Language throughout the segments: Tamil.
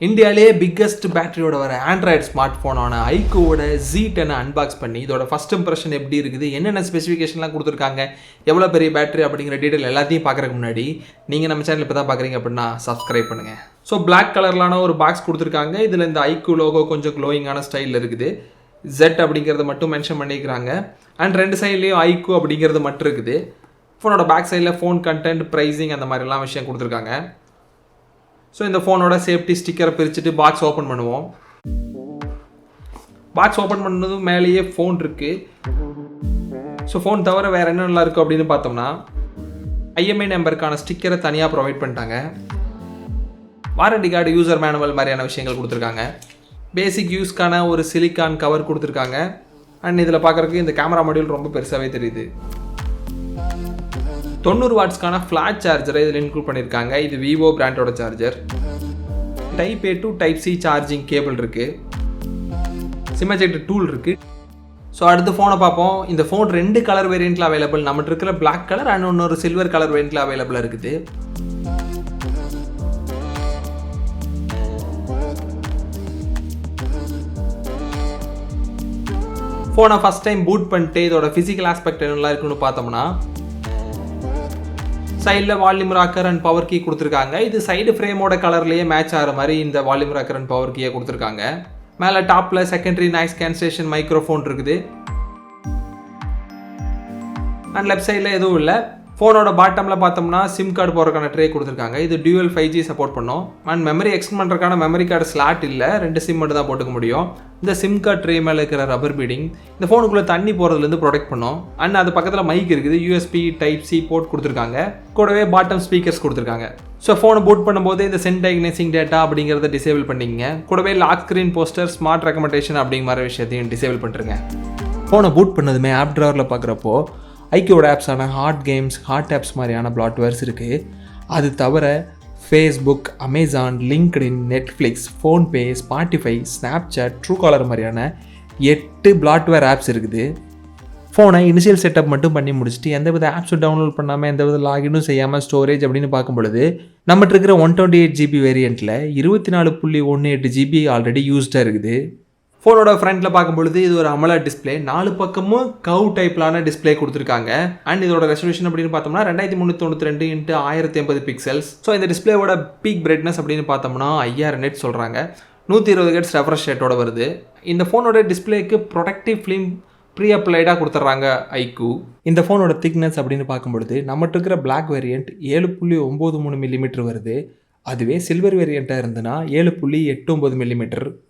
இந்தியாவிலேயே பிக்கஸ்ட் பேட்டரியோட வர ஆண்ட்ராய்டு ஸ்மார்ட் ஃபோனான ஐக்கூவோட Z10 அன்பாக்ஸ் பண்ணி இதோட ஃபஸ்ட் இம்ப்ரெஷன் எப்படி இருக்குது, என்னென்ன ஸ்பெசிஃபிகேஷன்லாம் கொடுத்துருக்காங்க, எவ்வளோ பெரிய பேட்டரி அப்படிங்கிற டீட்டெயில் எல்லாத்தையும் பார்க்குறதுக்கு முன்னாடி நீங்கள் நம்ம சேனல் இப்போ தான் பார்க்குறீங்க அப்படின்னா சப்ஸ்கிரைப் பண்ணுங்கள். ஸோ பிளாக் கலர்லான ஒரு பாக்ஸ் கொடுத்துருக்காங்க. இதில் இந்த ஐக்கூ லோகோ கொஞ்சம் க்ளோயிங்கான ஸ்டைலில் இருக்குது. Z அப்படிங்கிறத மட்டும் மென்ஷன் பண்ணிக்கிறாங்க. அண்ட் ரெண்டு சைட்லேயும் ஐக்கூ அப்படிங்கிறது மட்டும் இருக்குது. ஃபோனோட பேக் சைடில் ஃபோன் கண்டென்ட், ப்ரைஸிங் அந்த மாதிரிலாம் விஷயம் கொடுத்துருக்காங்க. ஸோ இந்த ஃபோனோட சேஃப்டி ஸ்டிக்கரை பிரிச்சுட்டு பாக்ஸ் ஓப்பன் பண்ணுவோம். பாக்ஸ் ஓப்பன் பண்ணதும் மேலேயே ஃபோன் இருக்குது. ஸோ ஃபோன் தவிர வேறு என்ன நல்லா இருக்குது அப்படின்னு பார்த்தோம்னா IMEI நம்பருக்கான ஸ்டிக்கரை தனியாக ப்ரொவைட் பண்ணிட்டாங்க. வாரண்டி கார்டு, யூசர் மேனுவல் மாதிரியான விஷயங்கள் கொடுத்துருக்காங்க. பேசிக் யூஸ்க்கான ஒரு சிலிக்கான் கவர் கொடுத்துருக்காங்க. அண்ட் இதில் பார்க்குறதுக்கு இந்த கேமரா மாடியூல் ரொம்ப பெருசாகவே தெரியுது. 90 வாட்ஸ்க்கான ஃப்ளாட் சார்ஜரை இதில் இன்க்ளூட் பண்ணியிருக்காங்க. இது விவோ பிராண்டோட charger. Type A to type C charging cable இருக்குது. சிம் எஜெக்டர் டூல் இருக்குது. ஸோ அடுத்து ஃபோனை பார்ப்போம். இந்த ஃபோன் 2 கலர் வேரியண்ட்டில் அவைலபிள். நம்மகிட்ட இருக்கிற பிளாக் கலர் அண்ட் இன்னொரு சில்வர் கலர் வேரியண்ட்டில் அவைலபிளாக இருக்குது. ஃபோனை ஃபஸ்ட் டைம் பூட் பண்ணிட்டு இதோட ஃபிசிக்கல் ஆஸ்பெக்ட் என்னெல்லாம் இருக்குன்னு பார்த்தோம்னா சைடில் volume rocker and power key கொடுத்துருக்காங்க. இது சைடு ஃப்ரேமோட கலர்லேயே மேட்ச் ஆகிற மாதிரி இந்த வால்யூம் ராக்கர் அண்ட் பவர் கீயை கொடுத்துருக்காங்க. மேலே டாப்பில் செகண்டரி நாய்ஸ் கேன்சலேஷன் மைக்ரோஃபோன் இருக்குது. அண்ட் லெஃப்ட் சைடில் எதுவும் இல்லை. ஃபோனோட பாட்டமில் பார்த்தோம்னா சிம் கார்டு போகிறதுக்கான ட்ரே கொடுத்துருக்காங்க. இது டியூவல் 5G சப்போர்ட் பண்ணும். அண்ட் மெமரி எக்ஸ்டெண்ட் பண்ணுறதுக்கான மெமரி கார்டு ஸ்லாட் இல்லை. 2 சிம் மட்டும் தான் போட்டுக்க முடியும். இந்த சிம் கார்டு ட்ரே மேலே இருக்கிற ரப்பர் பீடிங் இந்த ஃபோனுக்குள்ளே தண்ணி போகிறதுலேருந்து ப்ரொடெக்ட் பண்ணும். அண்ட் அது பக்கத்தில் மைக் இருக்குது. USB டைப் C போர்ட் கொடுத்துருக்காங்க. கூடவே பாட்டம் ஸ்பீக்கர்ஸ் கொடுத்துருக்காங்க. ஸோ ஃபோனை பூட் பண்ணும்போது இந்த சென்ட் டயக்னைசிங் டேட்டா அப்படிங்கிறத டிசேபிள் பண்ணிங்க. கூடவே lock screen poster, smart recommendation அப்படிங்கிற மாதிரி விஷயத்தையும் டிசேபிள் பண்ணிருங்க. ஃபோனை பூட் பண்ணதுமே ஆப் ட்ராவரில் பார்க்குறப்போ ஐக்கியோட ஆப்ஸான ஹாட் கேம்ஸ், ஹாட் ஆப்ஸ் மாதிரியான பிளாட்வேர்ஸ் இருக்குது. அது தவிர Facebook, Amazon, LinkedIn, Netflix, PhonePe, Spotify, Snapchat, Truecaller மாதிரியான 8 பிளாட்வேர் ஆப்ஸ் இருக்குது. ஃபோனை இனிஷியல் செட்டப் மட்டும் பண்ணி முடிச்சுட்டு எந்தவித ஆப்ஸும் டவுன்லோட் பண்ணாமல் எந்தவித லாகினும் செய்யாமல் ஸ்டோரேஜ் அப்படின்னு பார்க்கும்பொழுது நம்மகிட்ட இருக்கிற 128 GB வேரியண்ட்டில் 24.18 GB ஆல்ரெடி யூஸ்டாக இருக்குது. ஃபோனோட ஃப்ரண்ட்டில் பார்க்கும்பொழுது இது ஒரு AMOLED டிஸ்பிளே. 4 பக்கமும் கவ் டைப்லான டிஸ்பிளே கொடுத்துருக்காங்க. அண்ட் இதோட ரெசல்யூஷன் அப்படின்னு பார்த்தோம்னா 2392 × 1080 பிக்சல்ஸ். ஸோ இந்த டிஸ்பிளேவோட பீக் பிரைட்னஸ் அப்படின்னு பார்த்தோம்னா 5000 nits சொல்கிறாங்க. 120 Hz ரெஃப்ரெஷ் ரேட்டோட வருது. இந்த ஃபோனோட டிஸ்பிளேக்கு ப்ரொடக்டிவ் ஃபிலிம் ப்ரீ அப்ளைடாக கொடுத்துட்றாங்க ஐக்கூ. இந்த ஃபோனோட திக்னஸ் அப்படின்னு பார்க்கும்பொழுது நம்மகிட்ட இருக்கிற பிளாக் வேரியண்ட் 7.93 mm வருது. அதுவே சில்வர் வேரியண்ட்டாக இருந்ததுன்னா 7.89 mm.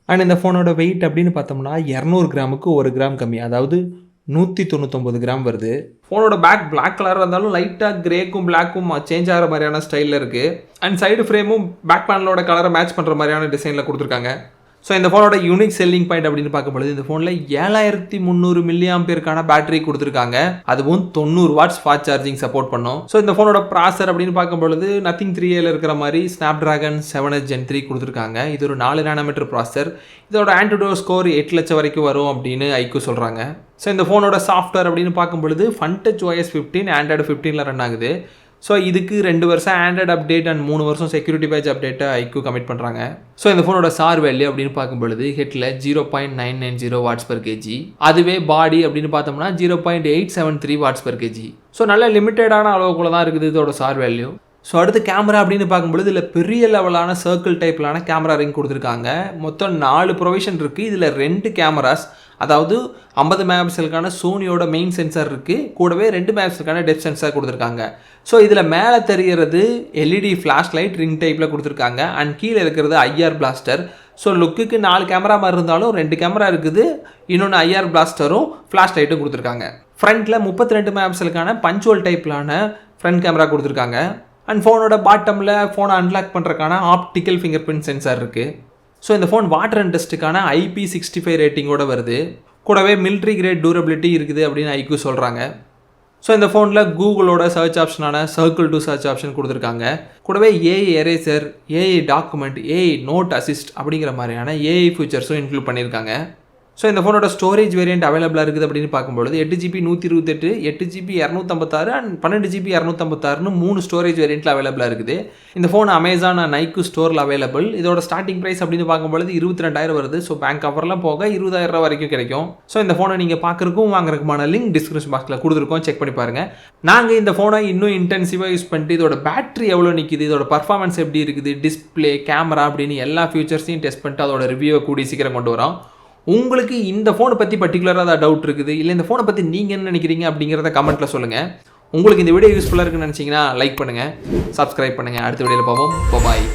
அண்ட் இந்த ஃபோனோட வெயிட் அப்படின்னு பார்த்தோம்னா 200 கிராமுக்கு 1 கிராம் கம்மி, அதாவது 199 கிராம் வருது. ஃபோனோட பேக் பிளாக் கலராக இருந்தாலும் லைட்டாக கிரேக்கும் பிளாக்கும் சேஞ்ச் ஆகிற மாதிரியான ஸ்டைலில் இருக்குது. அண்ட் சைடு ஃப்ரேமும் பேக் பேனலோட கலரை மேட்ச் பண்ணுற மாதிரியான டிசைனில் கொடுத்துருக்காங்க. ஸோ இந்த ஃபோனோட யூனிக் செல்லிங் பாயிண்ட் அப்படின்னு பார்க்கும்பொழுது இந்த ஃபோனில் 7300 mAh பேட்டரி கொடுத்துருக்காங்க. அதுவும் 90 வாட்ஸ் ஃபாஸ்ட் சார்ஜிங் சப்போர்ட் பண்ணும். ஸோ இந்த ஃபோனோட ப்ராசர் அப்படின்னு பார்க்கும்பொழுது Nothing 3Aல இருக்கிற மாதிரி Snapdragon 7H Gen 3 கொடுத்துருக்காங்க. இது ஒரு 4 nm ப்ராசர். இதோட ஆண்ட்ராய்டு ஸ்கோர் 8 லட்சம் வரைக்கும் வரும் அப்படின்னு ஐக்கூ சொல்கிறாங்க. ஸோ இந்த ஃபோனோட சாஃப்ட்வேர் அப்படின்னு பார்க்கும்பொழுது FunTouch OS 15 Android 15ல் ரன் ஆகுது. ஸோ இதுக்கு 2 வருஷம் ஆண்ட்ராய்டு அப்டேட் அண்ட் 3 வருஷம் செக்யூரிட்டி பேட்ச் அப்டேட்டை ஐக்கூ கமிட் பண்ணுறாங்க. ஸோ இந்த ஃபோனோட சார் வேல்யூ அப்படின்னு பார்க்கும்பொழுது ஹெட்டில் 0.990 வாட்ஸ்/kg. அதுவே பாடி அப்படின்னு பார்த்தோம்னா 0.873 வாட்ஸ்/kg. ஸோ நல்ல லிமிட்டடான அளவுக்குள்ள தான் இருக்குது இதோட சார் வேல்யூ. ஸோ அடுத்து கேமரா அப்படின்னு பார்க்கும்பொழுது இதில் பெரிய லெவலான சர்க்கிள் டைப்லான கேமரா ரிங் கொடுத்துருக்காங்க. மொத்தம் 4 ப்ரொவிஷன் இருக்குது. இதில் 2 கேமராஸ், அதாவது 50 மெகாபிக்சலுக்கான சோனியோட மெயின் சென்சார் இருக்குது. கூடவே 2 மெகாபிக்சலுக்கான டெப்த் சென்சார் கொடுத்துருக்காங்க. ஸோ இதில் மேலே தெரிகிறது LED ஃப்ளாஷ் லைட் ரிங் டைப்பில் கொடுத்துருக்காங்க. அண்ட் கீழே இருக்கிறது IR பிளாஸ்டர். ஸோ லுக்குக்கு 4 கேமரா மாதிரி இருந்தாலும் 2 கேமரா இருக்குது. இன்னொன்று IR பிளாஸ்டரும் ஃப்ளாஷ் லைட்டும் கொடுத்துருக்காங்க. ஃப்ரண்ட்டில் 32 மெகாபிக்சலுக்கான பஞ்சுவல் டைப்லான ஃப்ரண்ட் கேமரா கொடுத்துருக்காங்க. அண்ட் ஃபோனோட பாட்டமில் ஃபோனை அன்லாக் பண்ணுறதுக்கான ஆப்டிக்கல் ஃபிங்கர் பிரிண்ட் சென்சார் இருக்குது. ஸோ இந்த ஃபோன் வாட்டர் அண்ட் டஸ்ட்டுக்கான IP65 ரேட்டிங்கோடு வருது. கூடவே மிலிட்ரி கிரேட் டூரபிலிட்டி இருக்குது அப்படின்னு ஐக்கூ சொல்கிறாங்க. ஸோ இந்த ஃபோனில் கூகுளோட சர்ச் ஆப்ஷனான சர்க்கிள் டு சர்ச் ஆப்ஷன் கொடுத்துருக்காங்க. கூடவே AI eraser, AI document, AI note assist அப்படிங்கிற மாதிரியான AI ஃபியூச்சர்ஸும் இன்க்ளூட் பண்ணியிருக்காங்க. ஸோ இந்த ஃபோனோட ஸ்டோரேஜ் வேரியன்ட் அவைலபிளாக இருக்குது அப்படின்னு பார்க்கும்பொழுது 8GB 128, 8GB 256 and 12GB 256ன்னு 3 storage வேரியண்ட்டில் அவைலபிளாக இருக்குது. இந்த ஃபோன் அமேசான் அண்ட் நைக்கு ஸ்டோரில் அவைலபிள். இதோட ஸ்டார்டிங் ப்ரைஸ் அப்படின்னு பார்க்கும்பொழுது 22,000 வருது. ஸோ பேங்க் ஆஃபர்லாம் போக 20,000 வரைக்கும் கிடைக்கும். ஸோ இந்த ஃபோனை நீங்கள் பார்க்குறக்கும் வாங்குறதுக்குமான லிங்க் டிஸ்கிரிப்ஷன் பாக்ஸில் கொடுத்துருக்கோம், செக் பண்ணி பாருங்கள். நாங்கள் இந்த ஃபோனை இன்னும் இன்டென்சிவாக யூஸ் பண்ணிட்டு இதோட பேட்டரி எவ்வளோ நிற்கிது, இதோட பர்ஃபார்மன்ஸ் எப்படி இருக்குது, டிஸ்பிளே, கேமரா அப்படின்னு எல்லா ஃபியூச்சர்ஸையும் டெஸ்ட் பண்ணிட்டு அதோட ரிவ்யூவை கூடி சீக்கிரம் கொண்டு வரோம். உங்களுக்கு இந்த ஃபோனை பற்றி பர்டிகுலராக ஏதாவது டவுட் இருக்குது, இல்லை இந்த ஃபோனை பற்றி நீங்கள் என்ன நினைக்கிறீங்க அப்படிங்கிறத கமெண்ட்டில் சொல்லுங்கள். உங்களுக்கு இந்த வீடியோ யூஸ்ஃபுல்லாக இருக்குன்னு நினச்சிங்கன்னா லைக் பண்ணுங்கள், சப்ஸ்கிரைப் பண்ணுங்கள். அடுத்த வீடியோவில் பார்ப்போம். பாய்.